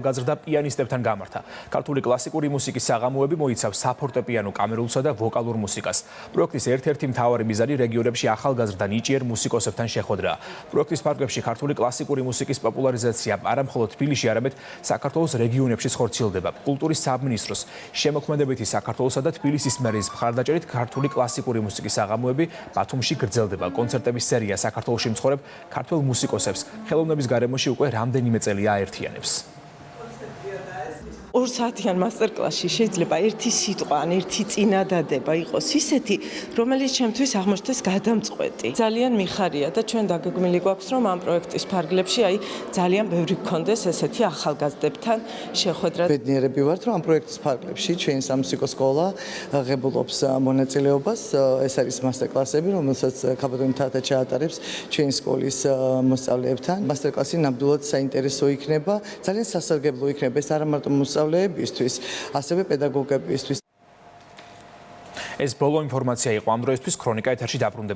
გაზრდა პიანისტებთან გამართა. ქართული კლასიკური მუსიკის საღამოები მოიცავს საფორტეპიანო, კამერულსა და ვოკალურ მუსიკას. პროექტის ერთ-ერთი მთავარი მიზანი რეგიონებში ახალგაზრდა ნიჭიერ მუსიკოსებთან შეხვედრაა. პროექტის ფარგლებში ქართული კლასიკური მუსიკის პოპულარიზაცია არა მხოლოდ თბილისში, არამედ საქართველოს რეგიონებშიც ხორციელდება. კულტურის სამინისტროს შემოქმედებითი საქართველოსა და თბილისის მერის მხარდაჭერით ქართული კლასიკური მუსიკის საღამოები ბათუმში გრძელდება. კონცერტების სერია საქართველოში მცხოვრებ ქართველ მუსიკოსებს ხელოვნების გარემოში უკვე რამდენიმე წელია აერთიანებს. 2 საათიან მასტერკლასში შეიძლება ერთი სიტყვა ან ერთი წინადადება იყოს ისეთი, რომელიც ჩემთვის აღმოჩნდეს გადამწყვეტი. ძალიან მიხარია და ჩვენ დაგეგმილი გვაქვს, რომ ამ პროექტის ფარგლებში ძალიან ბევრი გქონდეს ესეთი ახალგაზრდებთან შეხვედრა. ბედნიერები ვართ, რომ ამ პროექტის ფარგლებში ჩვენი სამუსიკო სკოლა ღებულობს მონაწილეობას. ეს არის მასტერკლასები, რომელსაც ქაბადონი თათა ჩაატარებს ჩვენი სკოლის მოსწავლეებთან. მასტერკლასი ნამდვილად საინტერესო იქნება, ძალიან სასარგებლო იქნება. ეს არა მარტო მოსწავლეებისთვის, ასევე პედაგოგებისთვის. ეს ბოლო ინფორმაცია იყო ამ დროისთვის. ქრონიკა ეთერში დაბრუნდება.